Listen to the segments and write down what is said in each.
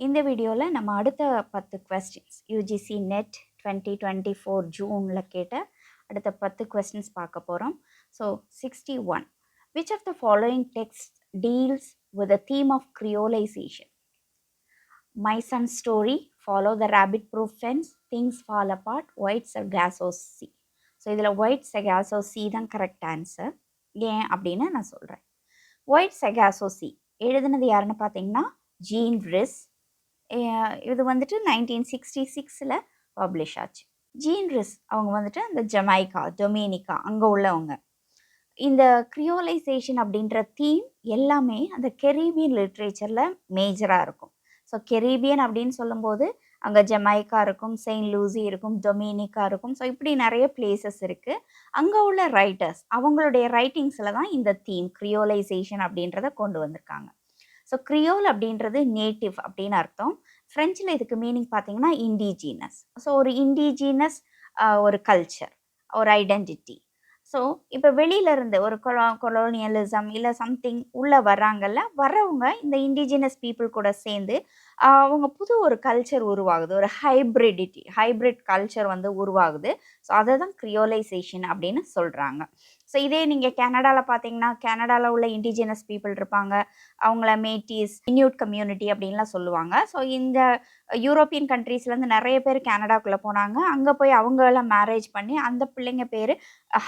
இந்த வீடியோவில் நம்ம அடுத்த 10 கொஸ்டின்ஸ் யூஜிசி நெட் 2024 ஜூனில் கேட்ட அடுத்த 10 கொஸ்டின்ஸ் பார்க்க போகிறோம். So 61 which of the following text deals with the theme of creolization? My son's story, follow the rabbit proof fence, things fall apart, white sargasso sea. So இதில் white Sargasso C தான் correct answer. ஏன் அப்படின்னு நான் சொல்கிறேன். White Sargasso C எழுதுனது யாருன்னு பார்த்தீங்கன்னா gene ரிஸ். இது வந்துட்டு 1966 பப்ளிஷ் ஆச்சு. ஜீன் ரிஸ் அவங்க வந்துட்டு அந்த ஜமைக்கா டொமினிக்கா அங்கே உள்ளவங்க. இந்த கிரியோலைசேஷன் அப்படின்ற தீம் எல்லாமே அந்த கெரீபியன் லிட்ரேச்சரில் மேஜராக இருக்கும். ஸோ கெரீபியன் அப்படின்னு சொல்லும்போது அங்கே ஜமைக்கா இருக்கும், செயின்ட் லூசி இருக்கும், டொமினிக்கா இருக்கும். ஸோ இப்படி நிறைய பிளேசஸ் இருக்குது. அங்கே உள்ள ரைட்டர்ஸ் அவங்களுடைய ரைட்டிங்ஸில் தான் இந்த தீம் கிரியோலைசேஷன் அப்படின்றத கொண்டு வந்திருக்காங்க. ஸோ கிரியோல் அப்படின்றது நேட்டிவ் அப்படின்னு அர்த்தம். ஃப்ரெஞ்சில் இதுக்கு மீனிங் பார்த்தீங்கன்னா இண்டிஜீனஸ். ஸோ ஒரு இண்டிஜீனஸ் ஒரு கல்ச்சர், ஒரு ஐடென்டிட்டி. ஸோ இப்போ வெளியிலேருந்து ஒரு கொலோனியலிசம் இல்லை சம்திங் உள்ளே வர்றாங்கல்ல, வர்றவங்க இந்த இண்டிஜினஸ் பீப்புள் கூட சேர்ந்து அவங்க புது ஒரு கல்ச்சர் உருவாகுது, ஒரு ஹைப்ரிட் கல்ச்சர் வந்து உருவாகுது. ஸோ அதை தான் கிரியோலைசேஷன் அப்படின்னு சொல்கிறாங்க. ஸோ இதே நீங்கள் கனடாவில் பார்த்தீங்கன்னா, கனடாவில் உள்ள இண்டிஜினஸ் பீப்புள் இருப்பாங்க, அவங்கள மேட்டிஸ், இன்யூட் கம்யூனிட்டி அப்படின்லாம் சொல்லுவாங்க. ஸோ இந்த யூரோப்பியன் கண்ட்ரீஸ்லேருந்து நிறைய பேர் கனடாக்குள்ளே போனாங்க. அங்கே போய் அவங்களெல்லாம் மேரேஜ் பண்ணி அந்த பிள்ளைங்க பேர்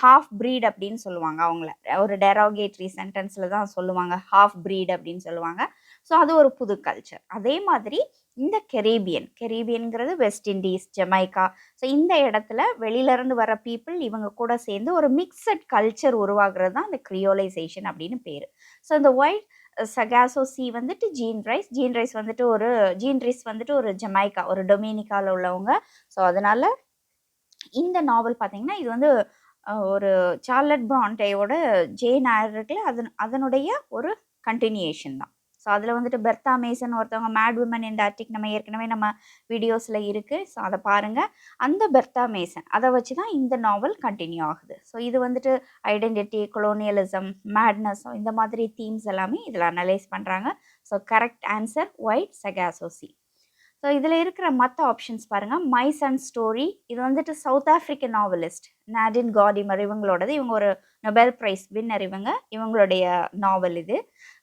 ஹாஃப் ப்ரீட் அப்படின்னு சொல்லுவாங்க. அவங்கள ஒரு டெரோகேட்ரி சென்டென்ஸில் தான் சொல்லுவாங்க, ஹாஃப் ப்ரீட் அப்படின்னு சொல்லுவாங்க. ஸோ அது ஒரு புது கல்ச்சர். அதே மாதிரி இந்த கெரீபியன்கிறது வெஸ்ட் இண்டீஸ், ஜமைக்கா. ஸோ இந்த இடத்துல வெளியிலேருந்து வர பீப்புள் இவங்க கூட சேர்ந்து ஒரு மிக்சட் கல்ச்சர் உருவாகிறது தான் அந்த கிரியோலைசேஷன் அப்படின்னு பேர். ஸோ இந்த ஒயிட் சகாசோ சி வந்துட்டு ஜீன் ரைஸ் வந்துட்டு ஒரு ஜமைக்கா, ஒரு டொமினிக்காவில் உள்ளவங்க. ஸோ அதனால இந்த நாவல் பார்த்தீங்கன்னா இது வந்து ஒரு சார்லட் பிராண்டேயோட ஜேன் ஆயர் இருக்குல்ல, அதனுடைய ஒரு கண்டினியூஷன் தான். ஸோ அதில் வந்துட்டு பெர்த்தா மேசன் ஒருத்தவங்க mat women in the Arctic நம்ம ஏற்கனவே நம்ம வீடியோஸில் இருக்குது. ஸோ அதை பாருங்கள். அந்த பெர்த்தா மேசன் அதை வச்சு தான் இந்த நாவல் கண்டினியூ ஆகுது. ஸோ இது வந்துட்டு ஐடென்டிட்டி, கொலோனியலிசம், மேட்னஸ், இந்த மாதிரி தீம்ஸ் எல்லாமே இதில் அனலைஸ் பண்ணுறாங்க. So correct answer Wide Sargasso Sea. So இதில் இருக்கிற மற்ற ஆப்ஷன்ஸ் பாருங்கள். மை சன் ஸ்டோரி, இது வந்துட்டு சவுத் ஆஃப்ரிக்கன் நாவலிஸ்ட் நாடின் காடிமர் இவங்களோடது. இவங்க ஒரு நொபெல் ப்ரைஸ் வின்னர். இவங்களுடைய நாவல் இது.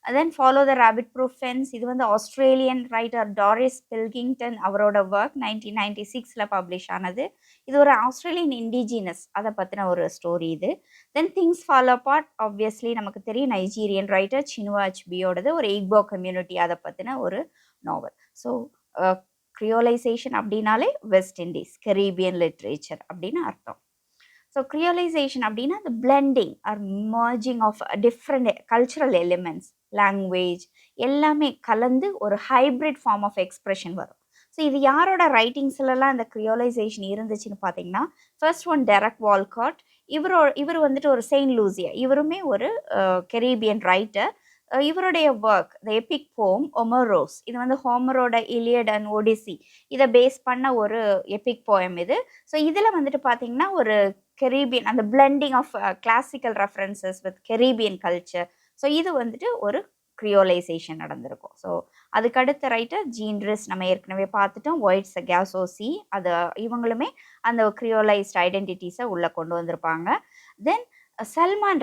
தென் follow the rapid proof fence, இது வந்து ஆஸ்திரேலியன் ரைட்டர் டாரிஸ் பில்கிங்டன் அவரோட ஒர்க் 1996 பப்ளிஷ் ஆனது. இது ஒரு ஆஸ்திரேலியன் இண்டிஜினஸ் அதை பற்றின ஒரு ஸ்டோரி இது. தென் திங்ஸ் ஃபால் அபார்ட், ஆப்வியஸ்லி நமக்கு தெரியும், நைஜீரியன் ரைட்டர் சினுவா அச்பியோடது, ஒரு இக்போ கம்யூனிட்டி அதை பற்றின ஒரு நாவல். ஸோ கிரியோலைசேஷன் அப்படின்னாலே வெஸ்ட் இண்டீஸ், கரீபியன் லிட்ரேச்சர் அப்படின்னு அர்த்தம். ஸோ கிரியோலைசேஷன் அப்படின்னா the blending or merging of different cultural elements, language எல்லாமே கலந்து ஒரு ஹைப்ரிட் ஃபார்ம் ஆஃப் எக்ஸ்பிரஷன் வரும். ஸோ இது யாரோட ரைட்டிங்ஸ்லாம் இந்த கிரியோலைசேஷன் இருந்துச்சுன்னு பார்த்தீங்கன்னா, ஃபர்ஸ்ட் ஒன் டெரக் வால்காட். இவர் வந்துட்டு ஒரு செயின்ட் லூசியா, இவருமே ஒரு கெரீபியன் ரைட்டர். இவருடைய ஒர்க் த எபிக் போம் ஒமரோஸ், இது வந்து ஹோமரோட இலியட் அண்ட் ஒடிசி இதை பேஸ் பண்ண ஒரு எபிக் போயம் இது. ஸோ இதில் வந்துட்டு பார்த்தீங்கன்னா ஒரு கெரீபியன், அந்த blending of classical references with Caribbean culture. So இது வந்துட்டு ஒரு கிரியோலைசேஷன் நடந்திருக்கும். ஸோ அதுக்கடுத்த ரைட்டர் ஜீன் ரிஸ் நம்ம ஏற்கனவே பார்த்துட்டோம், ஒயிட் சகாசோ சி. அது இவங்களுமே அந்த கிரியோலைஸ்ட் ஐடென்டிட்டிஸை உள்ளே கொண்டு வந்திருப்பாங்க. தென் சல்மான்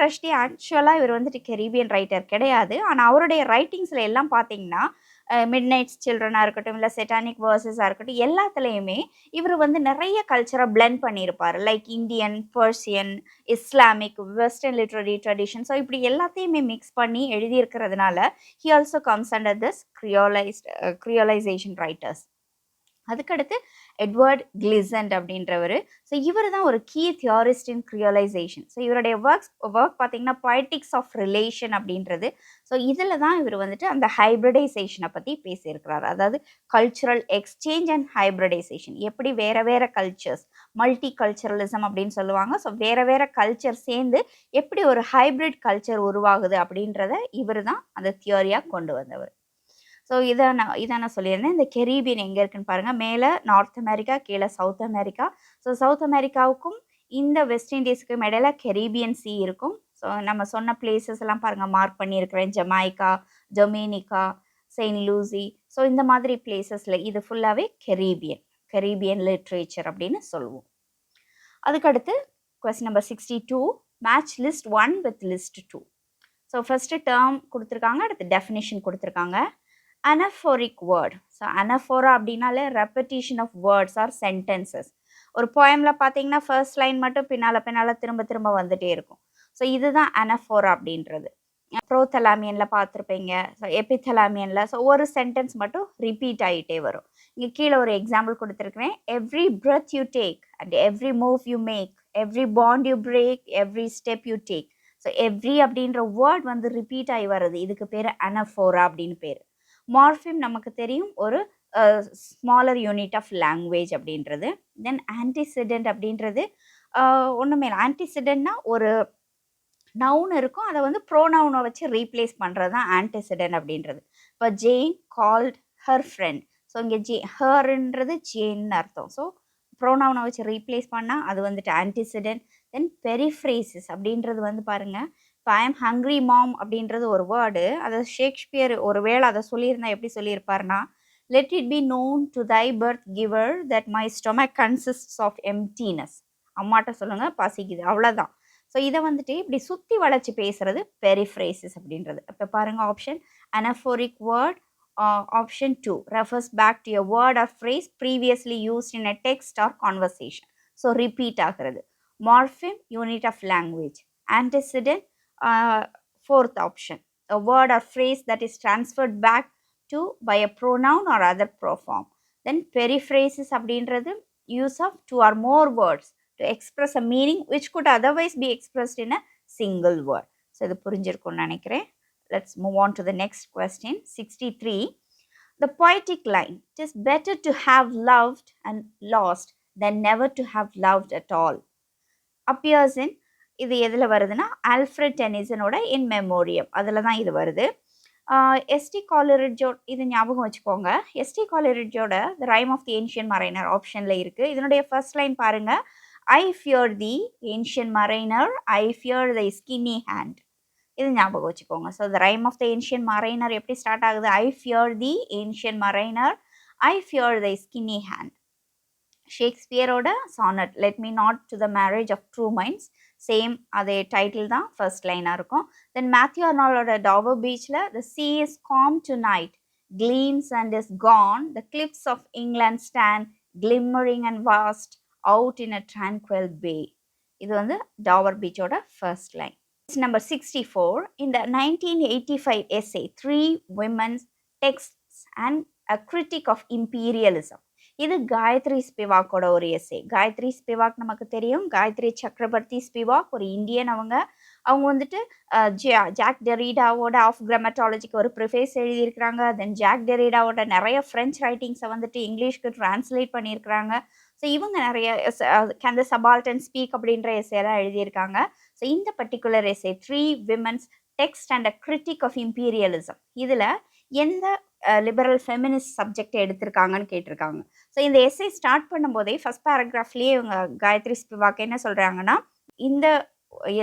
ரஷ்டி ஆக்சுவலாக இவர் வந்துட்டு கெரீபியன் ரைட்டர் கிடையாது. ஆனால் அவருடைய ரைட்டிங்ஸில் எல்லாம் பார்த்தீங்கன்னா மிட் நைட்ஸ் சில்ட்ரனாக இருக்கட்டும், இல்லை செட்டானிக் வேர்சஸாக இருக்கட்டும், எல்லாத்துலேயுமே இவர் வந்து நிறைய கல்ச்சரை பிளெண்ட் பண்ணியிருப்பார். Like Indian, Persian, Islamic, western literary tradition. So இப்படி எல்லாத்தையுமே மிக்ஸ் பண்ணி எழுதியிருக்கிறதுனால he also comes under this creolisation writers. அதுக்கடுத்து எட்வர்ட் கிளிசண்ட் அப்படின்றவர். ஸோ இவர் தான் ஒரு key theorist in creolisation. So இவருடைய ஒர்க் பார்த்தீங்கன்னா பொய்டிக்ஸ் ஆஃப் ரிலேஷன் அப்படின்றது. ஸோ இதில் தான் இவர் வந்துட்டு அந்த ஹைப்ரிடைசேஷனை பற்றி பேசியிருக்கிறார். அதாவது கல்ச்சுரல் எக்ஸ்சேஞ்ச் அண்ட் ஹைப்ரிடைசேஷன், எப்படி வேறு வேறு கல்ச்சர்ஸ், மல்டி கல்ச்சரலிசம் அப்படின்னு சொல்லுவாங்க. ஸோ வேறு வேறு கல்ச்சர் சேர்ந்து எப்படி ஒரு ஹைப்ரிட் கல்ச்சர் உருவாகுது அப்படின்றத இவர் தான் அந்த தியோரியாக கொண்டு வந்தவர். ஸோ இதான் நான் சொல்லியிருந்தேன். இந்த கெரீபியன் எங்கே இருக்குன்னு பாருங்கள். மேலே நார்த் அமெரிக்கா, கீழே சவுத் அமெரிக்கா. ஸோ சவுத் அமெரிக்காவுக்கும் இந்த வெஸ்ட் இண்டீஸுக்கும் இடையில கெரீபியன் சி இருக்கும். ஸோ நம்ம சொன்ன பிளேசஸ் எல்லாம் பாருங்கள், மார்க் பண்ணியிருக்கிறேன். Jamaica, Dominica, Saint Lucia. So இந்த மாதிரி பிளேசஸில் இது ஃபுல்லாகவே கெரீபியன் லிட்ரேச்சர் அப்படின்னு சொல்லுவோம். அதுக்கடுத்து question number 62, match list 1 with list 2. So first term கொடுத்துருக்காங்க, அடுத்து டெஃபினிஷன் கொடுத்துருக்காங்க. அனஃபோரிக் வேர்ட். ஸோ அனஃபோரா அப்படின்னாலே repetition of words R sentences. ஒரு போயமில் பார்த்தீங்கன்னா ஃபர்ஸ்ட் லைன் மட்டும் பின்னால் திரும்ப திரும்ப வந்துகிட்டே இருக்கும். ஸோ இதுதான் அனஃபோரா அப்படின்றது. ப்ரோதலாமியனில் பார்த்துருப்பீங்க, ஸோ எபிதலாமியனில். ஸோ ஒரு சென்டென்ஸ் மட்டும் ரிப்பீட் ஆகிட்டே வரும். இங்கே கீழே ஒரு எக்ஸாம்பிள் கொடுத்துருக்குறேன். Every breadth you take and every move you make, every bond you break, every step you take. So every அப்படின்ற வேர்ட் வந்து ரிப்பீட் ஆகி வருது, இதுக்கு பேர் அனஃபோரா அப்படின்னு பேர். மார்ஃபிம் நமக்கு தெரியும், ஒரு ஸ்மாலர் யூனிட் ஆஃப் லாங்குவேஜ் அப்படின்றது. தென் ஆன்டிசிடென்ட் அப்படின்றது ஒன்றுமே இல்லை. ஆன்டிசிடென்ட்னா ஒரு நவுன் இருக்கும், அதை வந்து ப்ரோனவுனை வச்சு ரீப்ளேஸ் பண்ணுறது தான் ஆன்டிசிடென்ட் அப்படின்றது. இப்போ Jain called her friend. So இங்கே ஹர்ன்றது ஜேன்னு அர்த்தம். ஸோ ப்ரோனவுனை வச்சு ரீப்ளேஸ் பண்ணால் அது வந்துட்டு ஆன்டிசிடென்ட். தென் பெரிஃப்ரேசிஸ் அப்படின்றது வந்து பாருங்கள், இப்போ ஐ எம் ஹங்க்ரி மாம் அப்படின்றது ஒரு வேர்டு. அதை ஷேக்ஸ்பியர் ஒரு வேளை அதை சொல்லியிருந்தா எப்படி சொல்லியிருப்பாருன்னா, let it be known to thy birth giver that my stomach consists of emptiness. அம்மாட்ட சொல்லுங்கள் பசிக்குது, அவ்வளோதான். ஸோ இதை வந்துட்டு இப்படி சுற்றி வளைச்சி பேசுறது பெரிஃப்ரேசிஸ் அப்படின்றது. இப்போ பாருங்கள் option anaphoric word. Option 2 refers back to a word or phrase previously used in a text or conversation. So repeat ஆகிறது. Morpheme unit of language. Antecedent fourth option, a word or phrase that is transferred back to by a pronoun or other proform. Then periphrasis அப்படின்றது use of two or more words to express a meaning which could otherwise be expressed in a single word. So இது புரிஞ்சிருக்கும்னு நினைக்கிறேன். Let's move on to the next question. 63. The poetic line, it is better to have loved and lost than never to have loved at all, appears in, இது எதில் வருதுன்னா Alfred டெனிசனோட இன் memoriam, அதில் தான் இது வருது. எஸ்டி காலரிட்ஜோ, இது ஞாபகம் வச்சுக்கோங்க. எஸ்டி காலரிட்ஜோட the Rime of the ancient Mariner ஆப்ஷனில் இருக்குது. இதனுடைய ஃபர்ஸ்ட் லைன் பாருங்கள், I fear thee ancient mariner, I fear the skinny hand. இது ஞாபகம் வச்சுக்கோங்க. So the Rime of the Ancient Mariner எப்படி ஸ்டார்ட் ஆகுது? I fear thee ancient mariner, I fear the skinny hand. ஷேக்ஸ்பியரோட sonnet let me not to the marriage of true minds, same அதே title தான் first லைனாக இருக்கும். தென் Matthew அர்னால்டோட Dover பீச்சில் the sea is calm tonight, gleams and is gone, the cliffs of England stand glimmering and vast out in a tranquil bay. இது வந்து Dover பீச்சோட first line. Number 64, in the 1985 essay, Three Women's Texts and a Critic of Imperialism, இது காயத்ரி ஸ்பிவாக்கோட ஒரு essay. Gayatri ஸ்பிவாக் நமக்கு தெரியும், காயத்ரி சக்கரவர்த்தி ஸ்பிவாக் ஒரு Indian. அவங்க வந்துட்டு ஜாக் டெரிடாவோட ஆஃப் கிராமட்டாலஜிக்கு ஒரு ப்ரிஃபேஸ் எழுதியிருக்கிறாங்க. தென் ஜாக் டெரிடாவோட நிறைய ஃப்ரெஞ்ச் ரைட்டிங்ஸை வந்துட்டு இங்கிலீஷ்க்கு ட்ரான்ஸ்லேட் பண்ணியிருக்கிறாங்க. ஸோ இவங்க நிறைய கேன் த சபால்டன் ஸ்பீக் அப்படின்ற எஸ்ஸேலாம் எழுதியிருக்காங்க. ஸோ இந்த particular essay three women's text and a critique of imperialism, இதில் எந்த லிபரல் ஃபெமினிஸ்ட் சப்ஜெக்ட் எடுத்திருக்காங்கன்னு கேட்டிருக்காங்க. ஸோ இந்த எஸ்ஸே ஸ்டார்ட் பண்ணும்போதே ஃபர்ஸ்ட் பேராகிராஃப்லேயே இவங்க காயத்ரி ஸ்பிவாக் என்ன சொல்கிறாங்கன்னா, இந்த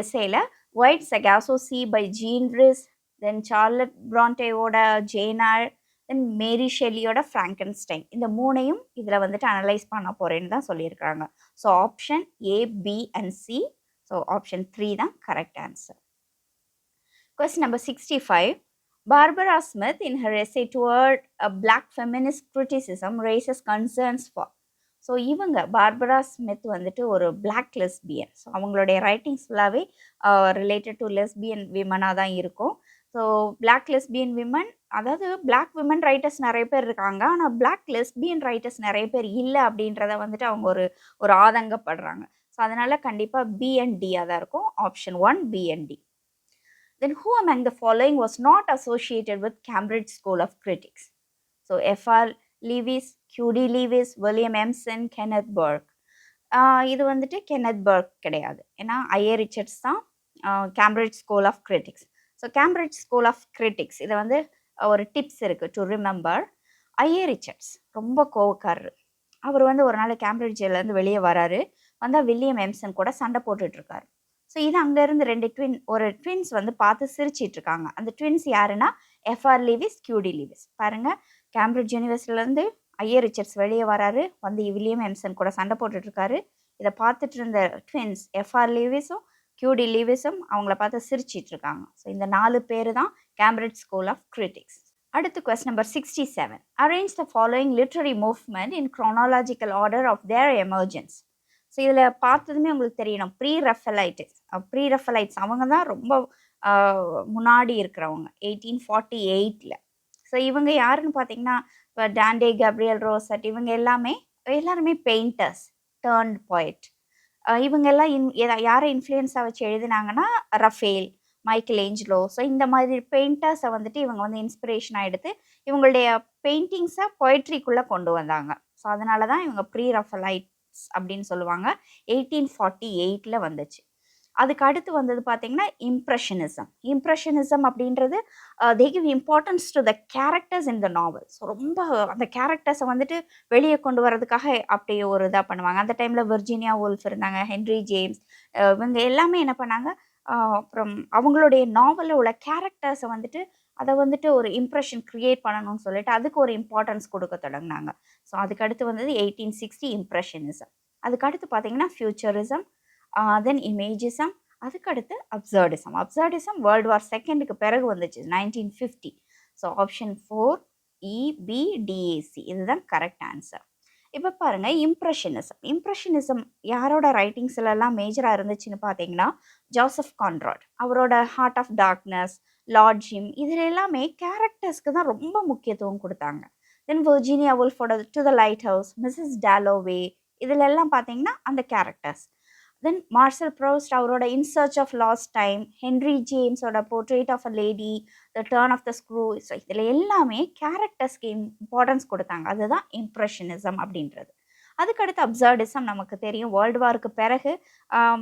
எஸ்ஸேல Wide Sargasso Sea by Jean Rhys, then Charlotte பிராண்டேவோட ஜேனார், தென் மேரி ஷெல்லியோட ஃப்ராங்கன்ஸ்டைன், இந்த மூணையும் இதில் வந்துட்டு அனலைஸ் பண்ண போகிறேன்னு தான் சொல்லியிருக்கிறாங்க. So option A, B and C. So option 3 தான் correct answer. Question number 65. Barbara Smith, in her essay toward a black feminist criticism, raises concerns for. So இவங்க பார்பரா ஸ்மித் வந்துட்டு ஒரு பிளாக் லெஸ்பியன். ஸோ அவங்களுடைய writings ஃபுல்லாகவே related to lesbian விமனாக தான் இருக்கும். So black lesbian women, அதாவது black women writers நிறைய பேர் இருக்காங்க, ஆனால் பிளாக் லெஸ்பியன் ரைட்டர்ஸ் நிறைய பேர் இல்லை அப்படின்றத வந்துட்டு அவங்க ஒரு ஆதங்கப்படுறாங்க. ஸோ அதனால் கண்டிப்பாக பி அண்ட் டியாக தான் இருக்கும். Option 1 B and D. Then who among the following was not associated with Cambridge School of Critics? So F.R. Lewis, Q.D. Lewis, William Emerson, Kenneth Burke. இது வந்துட்டு கென்னத் பர்க் கிடையாது, ஏன்னா IA Richards தான் Cambridge school of critics. So Cambridge school of critics, இதை வந்து ஒரு tips இருக்குது to remember. IA Richards ரொம்ப கோவக்காரர். அவர் வந்து ஒரு நாள் கேம்பிரிட்ஜிலேருந்து வெளியே வராரு, வந்தால் வில்லியம் எம்சன் கூட சண்டை போட்டுட்ருக்காரு. ஸோ இது அங்கேருந்து ஒரு ட்வின்ஸ் வந்து பார்த்து சிரிச்சிட்ருக்காங்க. அந்த ட்வின்ஸ் யாருன்னா எஃப்ஆர் லீவிஸ், கியூடி லீவிஸ். பாருங்கள், கேம்பிரிட்ஜ் யூனிவர்சிட்டிலேருந்து ஐயர் ரிச்சர்ட்ஸ் வெளியே வராரு, வந்து வில்லியம் எம்சன் கூட சண்டை போட்டுட்ருக்காரு. இதை பார்த்துட்டு இருந்த ட்வின்ஸ் எஃப்ஆர் லீவிஸும் கியூடி லீவிஸும் அவங்கள பார்த்து சிரிச்சிட்டு இருக்காங்க. ஸோ இந்த 4 பேர் தான் கேம்பிரிட்ஜ் ஸ்கூல் ஆஃப் கிரிட்டிக்ஸ். அடுத்து question number 67. Arrange the following literary movement in chronological order of their emergence. So இதில் பார்த்ததுமே உங்களுக்கு தெரியணும், ப்ரீ ரெஃபலைட்ஸ் அவங்க தான் ரொம்ப முன்னாடி இருக்கிறவங்க 1848. ஸோ இவங்க யாருன்னு பார்த்தீங்கன்னா, இப்போ டாண்டே, கேப்ரியல் ரோசட், இவங்க எல்லாருமே பெயிண்டர்ஸ் டர்ன்ட் போய்ட். இவங்க எல்லாம் யாரை இன்ஃப்ளூயன்ஸாக வச்சு எழுதினாங்கன்னா, ரஃபேல், மைக்கேல் ஏஞ்சலோ. ஸோ இந்த மாதிரி பெயிண்டர்ஸை வந்துட்டு இவங்க வந்து இன்ஸ்பிரேஷனாக எடுத்து இவங்களுடைய பெயிண்டிங்ஸை பொயட்ரிக்குள்ளே கொண்டு வந்தாங்க. ஸோ அதனால தான் இவங்க ப்ரீ ரஃபலைட்ஸ் அப்படின்னு சொல்லுவாங்க. 1848 வந்துச்சு. அதுக்கு அடுத்து வந்தது பார்த்தீங்கன்னா இம்ப்ரெஷனிசம் அப்படின்றது they give importance to the characters in the novel. So ரொம்ப அந்த கேரக்டர்ஸை வந்துட்டு வெளியே கொண்டு வரதுக்காக அப்படி ஒரு இதாக பண்ணுவாங்க. அந்த டைமில் விர்ஜீனியா வுல்ஃப் இருந்தாங்க, ஹென்ரி ஜேம்ஸ், இவங்க எல்லாமே என்ன பண்ணாங்க, அப்புறம் அவங்களுடைய நாவலில் உள்ள கேரக்டர்ஸை வந்துட்டு அதை வந்துட்டு ஒரு இம்ப்ரெஷன் க்ரியேட் பண்ணணும்னு சொல்லிட்டு அதுக்கு ஒரு இம்பார்ட்டன்ஸ் கொடுக்க தொடங்கினாங்க. ஸோ அதுக்கு அடுத்து வந்தது 1860 இம்ப்ரெஷனிசம். அதுக்கு அடுத்து பார்த்தீங்கன்னா ஃபியூச்சரிசம், தென் இமேஜிசம், அதுக்கடுத்து அப்சர்டிசம் வேர்ல்டு வார் செகண்டுக்கு பிறகு வந்துச்சு 1950. ஸோ ஆப்ஷன் 4 EBDAC இதுதான் கரெக்ட் ஆன்சர். இப்போ பாருங்கள், இம்ப்ரெஷனிசம் யாரோட ரைட்டிங்ஸ்லாம் மேஜராக இருந்துச்சுன்னு பார்த்தீங்கன்னா, ஜோசப் கான்ராட். அவரோட Heart of Darkness, Lord Jim, இதில் எல்லாமே கேரக்டர்ஸ்க்கு தான் ரொம்ப முக்கியத்துவம் கொடுத்தாங்க. தென் வர்ஜீனியா வுல்ஃபோட To the Lighthouse, Mrs Dalloway, இதில் எல்லாம் பார்த்தீங்கன்னா அந்த கேரக்டர்ஸ். தென் மார்சல் ப்ரௌஸ்ட் அவரோட In Search of Lost Time, Henry ஜேம்ஸோட Portrait of a Lady, the Turn of the Screw. So இதில் எல்லாமே கேரக்டர்ஸ்க்கு இம்பார்ட்டன்ஸ் கொடுத்தாங்க. அதுதான் இம்ப்ரெஷனிசம் அப்படின்றது. அதுக்கடுத்து அப்சர்டிசம் நமக்கு தெரியும், வேர்ல்டு வாருக்கு பிறகு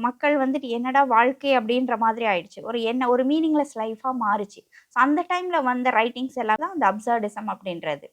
மக்கள் வந்துட்டு என்னடா வாழ்க்கை அப்படின்ற மாதிரி ஆயிடுச்சு, ஒரு மீனிங்லெஸ் லைஃபாக மாறிச்சு. ஸோ அந்த டைமில் வந்த ரைட்டிங்ஸ் எல்லாம் தான் அந்த அப்சர்டிசம் அப்படின்றது.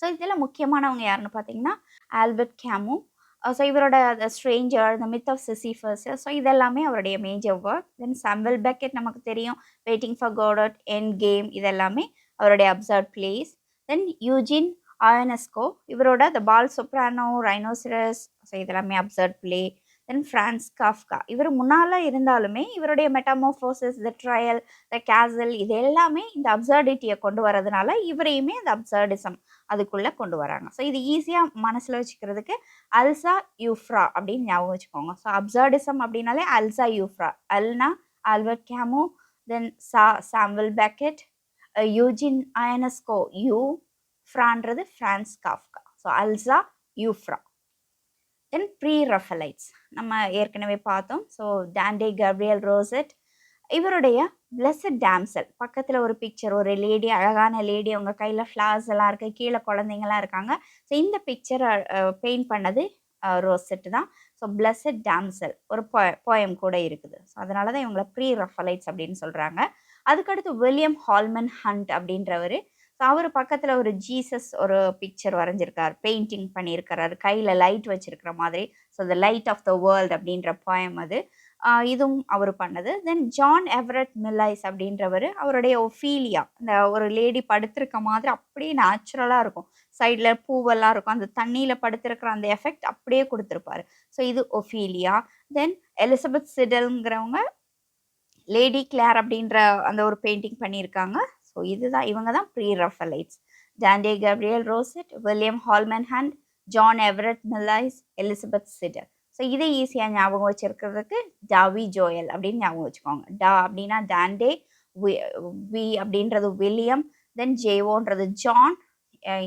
ஸோ இதில் முக்கியமானவங்க யாருன்னு பார்த்தீங்கன்னா, ஆல்பர்ட் கேமு. ஸோ இவரோட த Stranger, the myth of Sisyphus, so இதெல்லாமே அவருடைய மேஜர் ஒர்க். தென் சாமுவல் பெக்கெட் நமக்கு தெரியும், waiting for guarded, end game, இதெல்லாமே அவருடைய அப்சர்ட் பிளேஸ். தென் யூஜின் ஆயனஸ்கோ, இவரோட த பால் சொப்ரானோ, ரைனோசரஸ், ஸோ இதெல்லாமே அப்சர்ட் பிளே. தென் ஃப்ரான்ஸ் காஃப்கா, இவர் முன்னால் இருந்தாலுமே இவருடைய மெட்டாமோஃபோசிஸ், த ட்ரையல், த கேசல், இது எல்லாமே இந்த அப்சர்டிட்டியை கொண்டு வரதுனால இவரையுமே அந்த அப்சர்டிசம் அதுக்குள்ளே கொண்டு வராங்க. ஸோ இது ஈஸியாக மனசில் வச்சுக்கிறதுக்கு அல்சா யூஃப்ரா அப்படின்னு ஞாபகம் வச்சுக்கோங்க. ஸோ அப்சர்டிசம் அப்படின்னாலே அல்சா யூஃப்ரா. அல்னா Albert Camus, then Samuel Beckett, Eugene Ionesco, ஃப்ரான்றது ஃப்ரான்ஸ் காஃப்கா. ஸோ அல்சா யூஃப்ரா. தென் ப்ரீ ரஃபலைட்ஸ் நம்ம ஏற்கனவே பார்த்தோம். ஸோ டாண்டே, கேப்ரியல் ரோசட், இவருடைய பிளஸட் டேம்சல், பக்கத்தில் ஒரு பிக்சர், ஒரு லேடி, அழகான லேடி, அவங்க கையில் ஃப்ளவர்ஸ் எல்லாம் இருக்குது, கீழே குழந்தைங்களாம் இருக்காங்க. ஸோ இந்த பிக்சரை பெயிண்ட் பண்ணது ரோசெட்டு தான். ஸோ பிளஸட் டேம்சல் ஒரு போயம் கூட இருக்குது. ஸோ அதனால தான் இவங்களை ப்ரீ ரஃபலைட்ஸ் அப்படின்னு சொல்கிறாங்க. அதுக்கடுத்து வில்லியம் ஹால்மன் ஹண்ட் அப்படின்றவர். ஸோ அவர் பக்கத்தில் ஒரு ஜீசஸ் ஒரு பிக்சர் வரைஞ்சிருக்கார், பெயிண்டிங் பண்ணியிருக்கிறாரு, கையில் லைட் வச்சுருக்கிற மாதிரி. So the light of the world அப்படின்ற போயம் அது. இதுவும் அவர் பண்ணது. தென் ஜான் எவரட் மில்லைஸ் அப்படின்றவர், அவருடைய ஒஃபீலியா, இந்த ஒரு லேடி படுத்திருக்க மாதிரி அப்படியே நேச்சுரலாக இருக்கும், சைடில் பூவெல்லாம் இருக்கும், அந்த தண்ணியில் படுத்திருக்கிற அந்த எஃபெக்ட் அப்படியே கொடுத்துருப்பாரு. ஸோ இது ஒஃபீலியா. தென் எலிசபெத் சிடல்ங்கிறவங்க லேடி கிளார் அப்படின்ற அந்த ஒரு பெயிண்டிங் பண்ணியிருக்காங்க. ஸோ இவங்க தான் Pre Raphaelites. Dante, Gabriel Rossetti, William Holman Hunt, John Everett Millais, Elizabeth Siddal. So இதை ஈஸியாக ஞாபகம் வச்சுருக்கிறதுக்கு டாவி ஜோயல் அப்படின்னு ஞாபகம் வச்சுக்கோங்க. டா அப்படின்னா டாண்டே, வி அப்படின்றது வில்லியம், தென் ஜேவோன்றது ஜான்,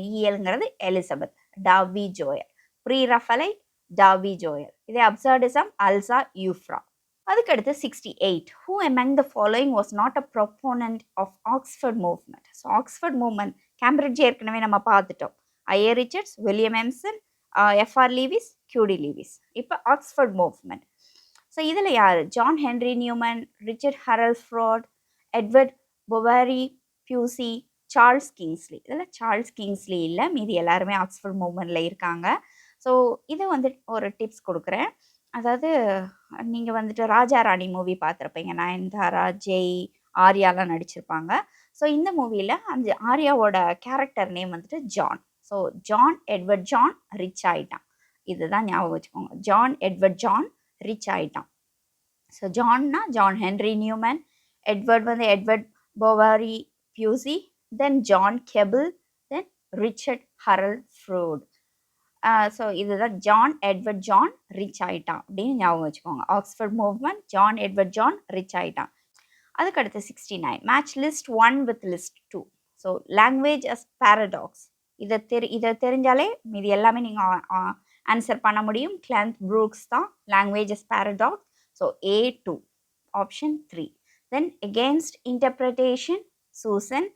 இஎல்ங்கிறது எலிசபெத். டாவி ஜோயல். ப்ரீ ரஃபலைட் டாவி ஜோயல். இதே அப்சர்டிசம் அல்சா யூஃப்ரா. அதுக்கடுத்து 68. Who among the following was not a proponent of Oxford movement? So Oxford movement Cambridge ஏற்கனவே நம்ம பார்த்துட்டோம். I A Richards, William Empson, FR Leavis, QD Leavis. இப்போ ஆக்ஸ்ஃபோர்ட் மூவ்மெண்ட். ஸோ இதில் யார்? John Henry Newman, Richard Hurrell Froude, Edward Bouverie Pusey, Charles Kingsley. இதில் Charles Kingsley இல்லை, மீதி எல்லாருமே ஆக்ஸ்ஃபோர்ட் மூவ்மெண்ட்டில் இருக்காங்க. ஸோ இதை ஒரு டிப்ஸ் கொடுக்குறேன். அதாவது நீங்கள் வந்துட்டு ராஜா ராணி மூவி பார்த்துருப்பீங்க, நயன்தாரா, ஜெய், ஆர்யாலாம் நடிச்சிருப்பாங்க. ஸோ இந்த மூவியில் அந்த ஆர்யாவோட கேரக்டர் நேம் வந்துட்டு John. So John Edward John rich ஆயிட்டான். இதுதான் ஞாபகம் வச்சுக்கோங்க. ஜான் எட்வர்ட் ஜான் ரிச் ஆயிட்டான். ஸோ ஜான்னா ஜான் ஹென்ரி நியூமன், எட்வர்ட் வந்து Edward Bouverie Pusey, then John Keble, then Richard Hurrell Froude. So இதுதான் ஜான் எட்வர்ட் ஜான் ரிச் ஆயிட்டான் அப்படின்னு ஞாபகம் வச்சுக்கோங்க. Oxford movement, John Edward John rich ஆயிட்டான். அதுக்கடுத்து 69 match list 1 with list 2. So language as paradox. இதை தெரிஞ்சாலே மீது எல்லாமே நீங்கள் ஆன்சர் பண்ண முடியும். கிளான்த் ப்ரூக்ஸ் தான் language as paradox. So A2 option 3. Then against interpretation Susan,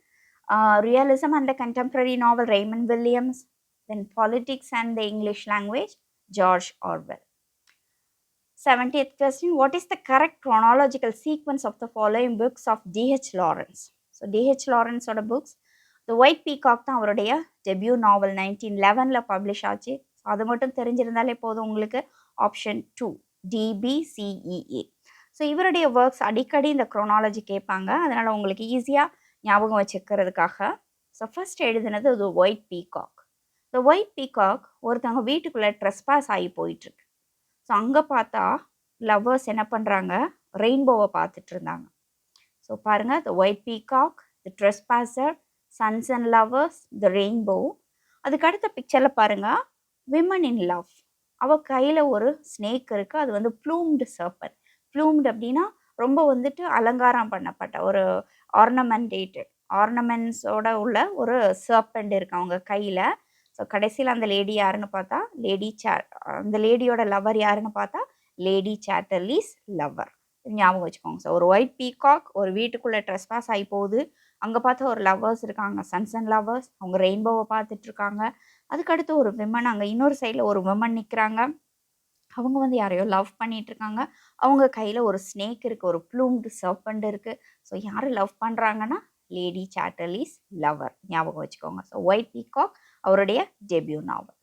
realism and the contemporary novel Raymond Williams, then politics and the English language George Orwell. 70th question, what is the correct chronological sequence of the following books of D.H. Lawrence? So D.H. Lawrence oda books, The White Peacock தான் அவருடைய debut நாவல் 1911ல publish ஆச்சு. அது மட்டும் தெரிஞ்சிருந்தாலே போதும் உங்களுக்கு. Option 2 DBCEA. So இவருடைய works அடிக்கடி இந்த குரோனாலஜி கேட்பாங்க, அதனால் உங்களுக்கு ஈஸியாக ஞாபகம் வச்சுக்கிறதுக்காக. ஸோ ஃபர்ஸ்ட் எழுதுனது த ஒயிட் பீகாக். த ஒயிட் பீகாக் ஒருத்தவங்க வீட்டுக்குள்ளே ட்ரெஸ்பாஸ் ஆகி போயிட்டுருக்கு. ஸோ அங்கே பார்த்தா லவ்வர்ஸ் என்ன பண்ணுறாங்க, ரெயின்போவை பார்த்துட்டு இருந்தாங்க. ஸோ பாருங்கள், the White Peacock, the Trespasser, Sons and Lovers, the Rainbow. அதுக்கு அடுத்த பிக்சரில் பாருங்கள், விமன் இன் லவ். அவள் கையில் ஒரு ஸ்னேக் இருக்குது, அது வந்து ப்ளூம்டு சர்பன். ப்ளூம்டு அப்படின்னா ரொம்ப வந்துட்டு அலங்காரம் பண்ணப்பட்ட ஒரு ஆர்னமெண்ட்ஸோட உள்ள ஒரு சர்பண்ட் இருக்கு அவங்க கையில். ஸோ கடைசியில் அந்த லேடி யாருன்னு பார்த்தா அந்த லேடியோட லவர் யாருன்னு பார்த்தா லேடி சாட்டர்லீஸ் லவர். ஞாபகம் வச்சுக்கோங்க. ஸோ ஒரு ஒயிட் பீகாக் ஒரு வீட்டுக்குள்ளே ட்ரெஸ்பாஸ் ஆகி போகுது. அங்கே பார்த்தா ஒரு லவ்வர்ஸ் இருக்காங்க, சன்ஸ் அண்ட் லவ்வர்ஸ். அவங்க ரெயின்போவை பார்த்துட்டு இருக்காங்க. அதுக்கடுத்து ஒரு விமன், அங்கே இன்னொரு சைடில் ஒரு விமன் நிற்கிறாங்க. அவங்க வந்து யாரையோ லவ் பண்ணிட்டு இருக்காங்க. அவங்க கையில் ஒரு ஸ்னேக் இருக்குது, ஒரு ப்ளூம்டு சர்பண்ட் இருக்குது. ஸோ யார் லவ் பண்ணுறாங்கன்னா லேடி சாட்டர்லீஸ் லவர். ஞாபகம் வச்சுக்கோங்க. ஸோ ஒயிட் பீகாக் அவருடைய டெபியூ நாவல்.